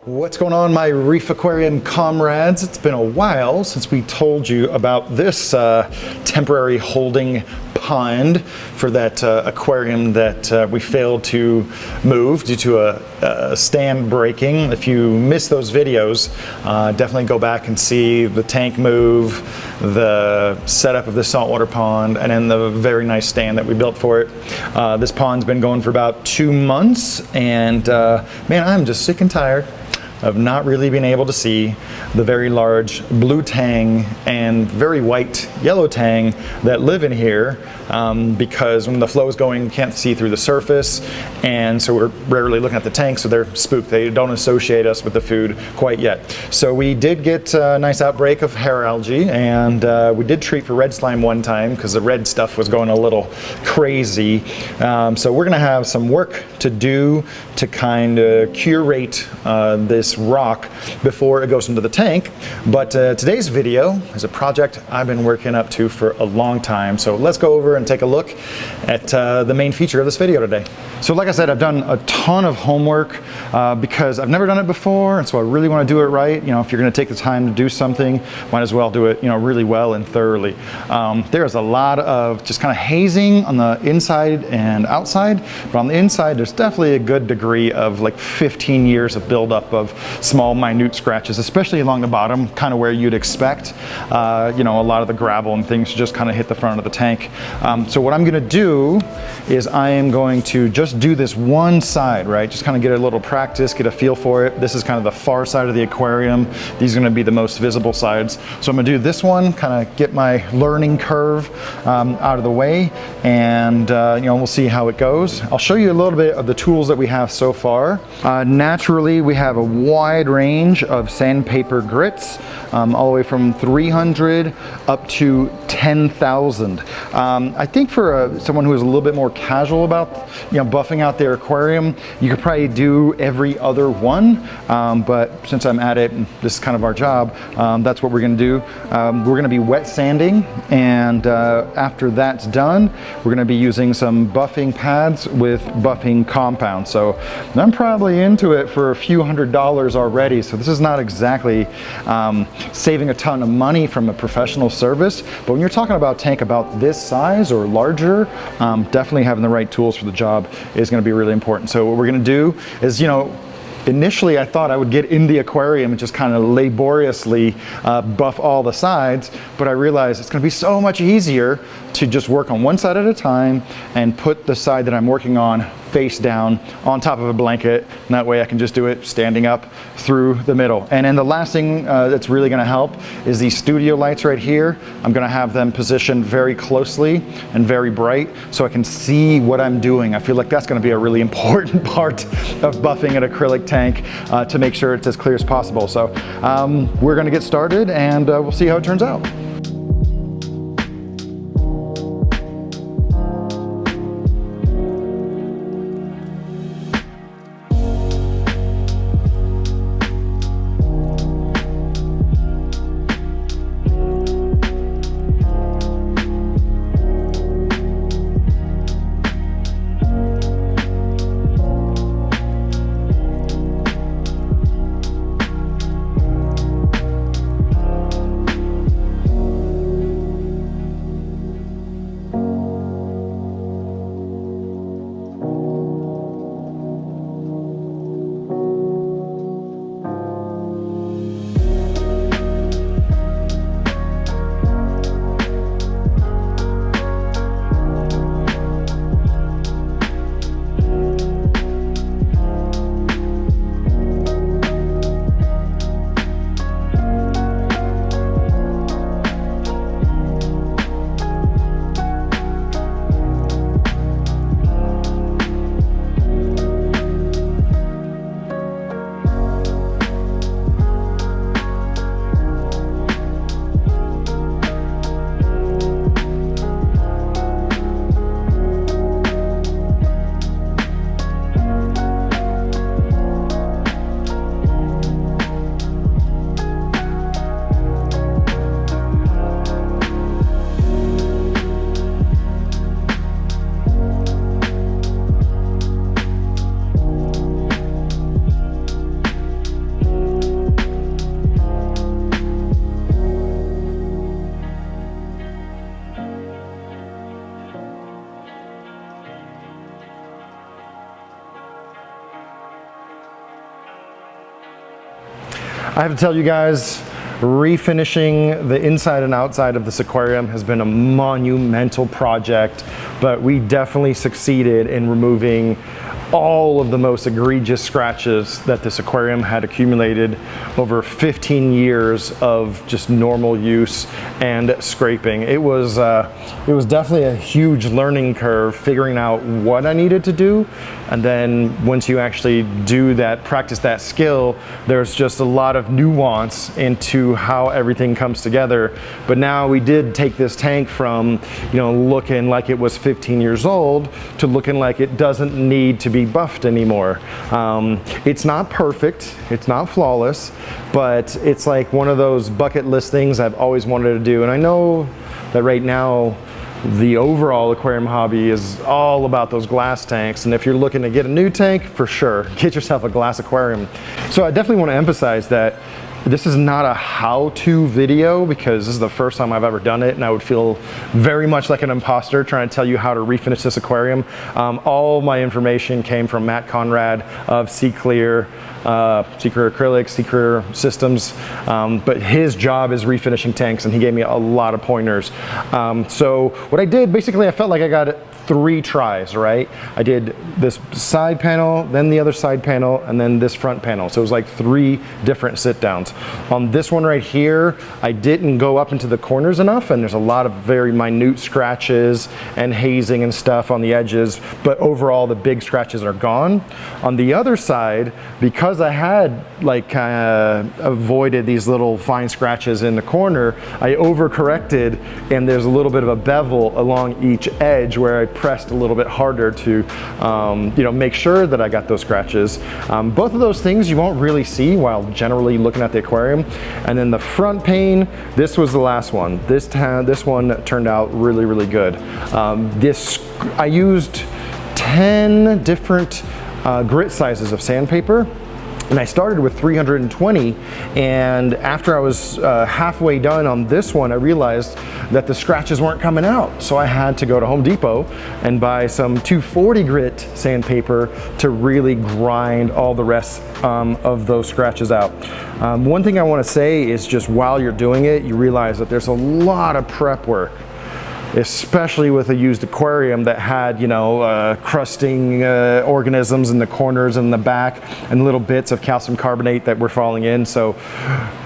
What's going on, my Reef Aquarium comrades? It's been a while since we told you about this temporary holding pond for that aquarium that we failed to move due to a stand breaking. If you missed those videos, definitely go back and see the tank move, the setup of the saltwater pond, and then the very nice stand that we built for it. This pond's been going for about 2 months, and man, I'm just sick and tired of not really being able to see the very large blue tang and very white yellow tang that live in here, because when the flow is going, you can't see through the surface, and so we're rarely looking at the tank, so they're spooked. They don't associate us with the food quite yet. So we did get a nice outbreak of hair algae, and we did treat for red slime one time because the red stuff was going a little crazy. So we're gonna have some work to do to kind of curate this rock before it goes into the tank. But today's video is a project I've been working up to for a long time. So let's go over and take a look at the main feature of this video today. So like I said, I've done a ton of homework because I've never done it before, and so I really want to do it right. You know, if you're going to take the time to do something, might as well do it, you know, really well and thoroughly. There's a lot of just kind of hazing on the inside and outside, but on the inside there's definitely a good degree of like 15 years of buildup of small minute scratches, especially along the bottom, kind of where you'd expect. You know, a lot of the gravel and things just kind of hit the front of the tank. So what I'm going to do is I am going to just do this one side, right? Just kind of get a little practice, get a feel for it. This is kind of the far side of the aquarium. These are going to be the most visible sides. So I'm going to do this one, kind of get my learning curve out of the way, and you know, we'll see how it goes. I'll show you a little bit of the tools that we have so far. Naturally, we have a wide range of sandpaper grits, all the way from 300 up to 10,000. I think for someone who is a little bit more casual about, you know, buffing out their aquarium, you could probably do every other one. But since I'm at it, and this is kind of our job, that's what we're going to do. We're going to be wet sanding, and after that's done, we're going to be using some buffing pads with buffing compound. So I'm probably into it for a few $100s already. So this is not exactly saving a ton of money from a professional service, but when you're talking about a tank about this size or larger, definitely having the right tools for the job is going to be really important. So what we're going to do is, you know, initially I thought I would get in the aquarium and just kind of laboriously buff all the sides, but I realized it's going to be so much easier to just work on one side at a time and put the side that I'm working on face down on top of a blanket, and that way I can just do it standing up through the middle. And then the last thing that's really going to help is these studio lights right here. I'm going to have them positioned very closely and very bright so I can see what I'm doing. I feel like that's going to be a really important part of buffing an acrylic tank, to make sure it's as clear as possible. So we're going to get started, and we'll see how it turns out. I have to tell you guys, refinishing the inside and outside of this aquarium has been a monumental project, but we definitely succeeded in removing all of the most egregious scratches that this aquarium had accumulated over 15 years of just normal use and scraping. It was definitely a huge learning curve figuring out what I needed to do, and then once you actually do that, practice that skill, there's just a lot of nuance into how everything comes together. But now we did take this tank from, you know, looking like it was 15 years old to looking like it doesn't need to be buffed anymore. It's not perfect, it's not flawless, but it's like one of those bucket list things I've always wanted to do. And I know that right now the overall aquarium hobby is all about those glass tanks, and if you're looking to get a new tank, for sure, get yourself a glass aquarium. So I definitely want to emphasize that this is not a how-to video, because this is the first time I've ever done it, and I would feel very much like an imposter trying to tell you how to refinish this aquarium. All my information came from Matt Conrad of Clear Acrylic, Clear Systems, but his job is refinishing tanks, and he gave me a lot of pointers. So what I did, basically, I felt like I got 3 tries, right? I did this side panel, then the other side panel, and then this front panel. So it was like 3 different sit downs. On this one right here, I didn't go up into the corners enough, and there's a lot of very minute scratches and hazing and stuff on the edges, but overall the big scratches are gone. On the other side, because I had like avoided these little fine scratches in the corner, I overcorrected, and there's a little bit of a bevel along each edge where I pressed a little bit harder to you know, make sure that I got those scratches. Both of those things you won't really see while generally looking at the aquarium. And then the front pane, this was the last one. This one turned out really, really good. I used 10 different grit sizes of sandpaper. And I started with 320, and after I was halfway done on this one, I realized that the scratches weren't coming out. So I had to go to Home Depot and buy some 240 grit sandpaper to really grind all the rest of those scratches out. One thing I want to say is, just while you're doing it, you realize that there's a lot of prep work, especially with a used aquarium that had, you know, crusting organisms in the corners and the back, and little bits of calcium carbonate that were falling in. So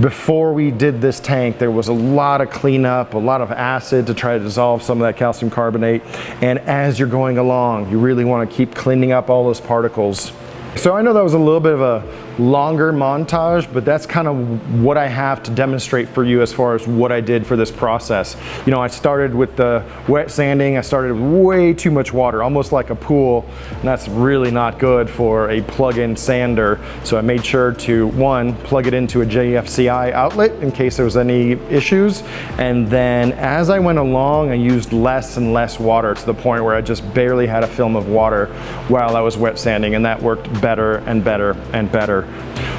before we did this tank, there was a lot of cleanup, a lot of acid to try to dissolve some of that calcium carbonate. And as you're going along, you really want to keep cleaning up all those particles. So I know that was a little bit of a longer montage, but that's kind of what I have to demonstrate for you as far as what I did for this process. You know, I started with the wet sanding. I started with way too much water, almost like a pool, and that's really not good for a plug-in sander. So I made sure to, 1, plug it into a JFCI outlet in case there was any issues, and then as I went along, I used less and less water to the point where I just barely had a film of water while I was wet sanding, and that worked better and better and better.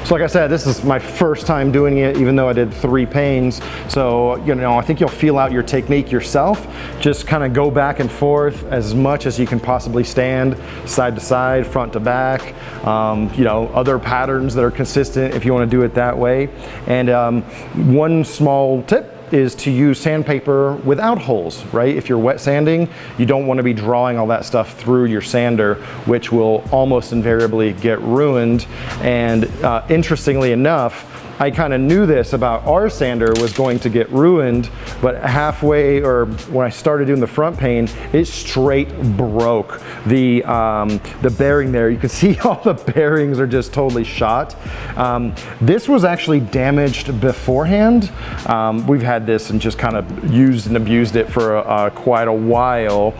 So like I said, this is my first time doing it, even though I did 3 panes. So, you know, I think you'll feel out your technique yourself. Just kind of go back and forth as much as you can possibly stand, side to side, front to back. You know, other patterns that are consistent if you want to do it that way. And one small tip is to use sandpaper without holes, right? If you're wet sanding, you don't want to be drawing all that stuff through your sander, which will almost invariably get ruined. And interestingly enough, I kind of knew this about our sander was going to get ruined, but halfway, or when I started doing the front pane, it straight broke. The bearing there, you can see all the bearings are just totally shot. This was actually damaged beforehand. We've had this and just kind of used and abused it for quite a while.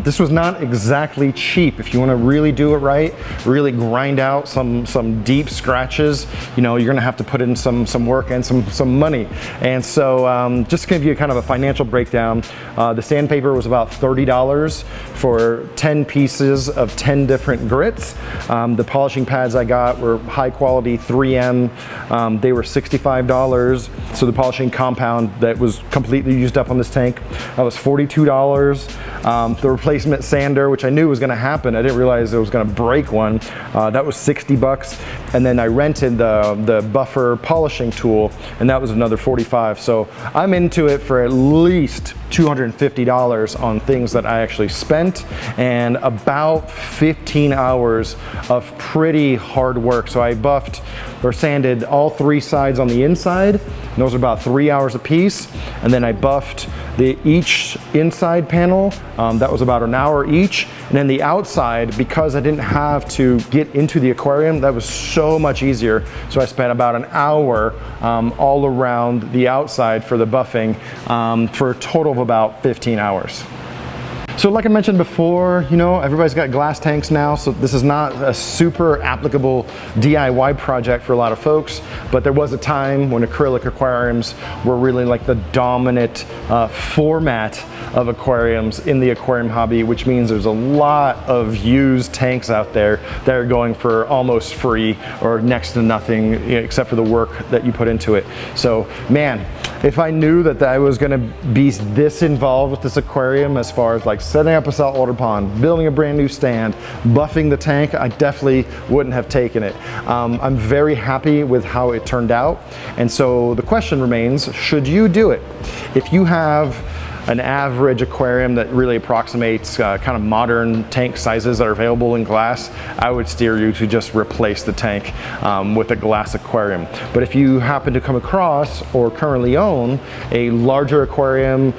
This was not exactly cheap. If you want to really do it right, really grind out some deep scratches, you know, you're going to have to put in some work and some money. And so just to give you kind of a financial breakdown, the sandpaper was about $30 for 10 pieces of 10 different grits. The polishing pads I got were high quality 3M. They were $65. So the polishing compound that was completely used up on this tank, that was $42. The replacement sander, which I knew was going to happen, I didn't realize it was going to break one, that was $60. and then I rented the buffer polishing tool, and that was another $45. So I'm into it for at least $250 on things that I actually spent, and about 15 hours of pretty hard work. So I buffed or sanded all 3 sides on the inside, and those are about 3 hours a piece, and then I buffed each inside panel, that was about an hour each, and then the outside, because I didn't have to get into the aquarium, that was so much easier. So I spent about an hour all around the outside for the buffing, for a total of about 15 hours. So like I mentioned before, you know, everybody's got glass tanks now, so this is not a super applicable DIY project for a lot of folks, but there was a time when acrylic aquariums were really like the dominant format of aquariums in the aquarium hobby, which means there's a lot of used tanks out there that are going for almost free or next to nothing, except for the work that you put into it. So man, if I knew that I was gonna be this involved with this aquarium as far as like setting up a saltwater pond, building a brand new stand, buffing the tank, I definitely wouldn't have taken it. I'm very happy with how it turned out. And so the question remains, should you do it? If you have an average aquarium that really approximates kind of modern tank sizes that are available in glass, I would steer you to just replace the tank with a glass aquarium. But if you happen to come across or currently own a larger aquarium,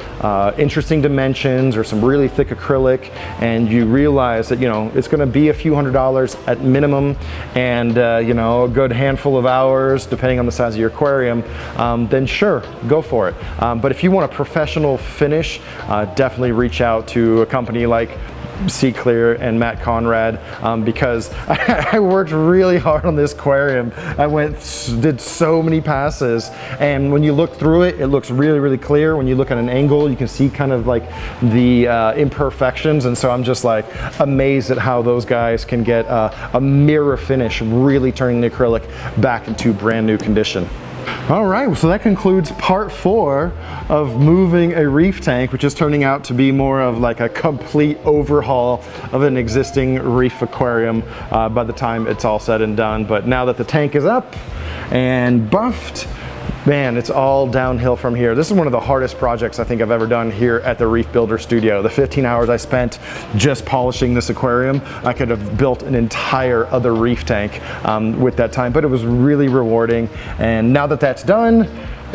interesting dimensions, or some really thick acrylic, and you realize that, you know, it's going to be a few $100s at minimum, and you know, a good handful of hours depending on the size of your aquarium, then sure, go for it. But if you want a professional finish, definitely reach out to a company like Sea Clear and Matt Conrad, because I worked really hard on this aquarium. I did so many passes, and when you look through it, it looks really, really clear. When you look at an angle, you can see kind of like the imperfections, and so I'm just like amazed at how those guys can get a mirror finish, really turning the acrylic back into brand new condition. All right, so that concludes part 4 of moving a reef tank, which is turning out to be more of like a complete overhaul of an existing reef aquarium by the time it's all said and done. But now that the tank is up and buffed, man, it's all downhill from here. This is one of the hardest projects I think I've ever done here at the Reef Builder Studio. The 15 hours I spent just polishing this aquarium, I could have built an entire other reef tank with that time, but it was really rewarding. And now that that's done,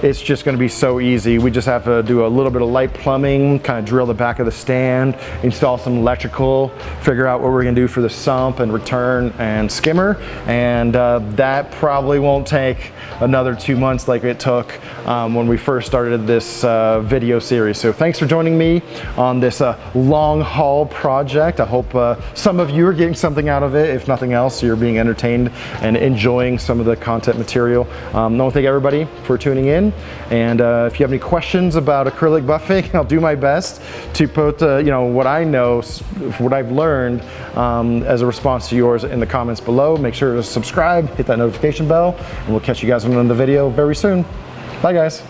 it's just going to be so easy. We just have to do a little bit of light plumbing, kind of drill the back of the stand, install some electrical, figure out what we're going to do for the sump and return and skimmer, and that probably won't take another 2 months like it took when we first started this video series. So thanks for joining me on this long haul project. I hope some of you are getting something out of it. If nothing else, you're being entertained and enjoying some of the content material. I want to thank everybody for tuning in. And if you have any questions about acrylic buffing, I'll do my best to put you know, what I know, what I've learned as a response to yours in the comments below. Make sure to subscribe, hit that notification bell, and we'll catch you guys on another video very soon. Bye guys.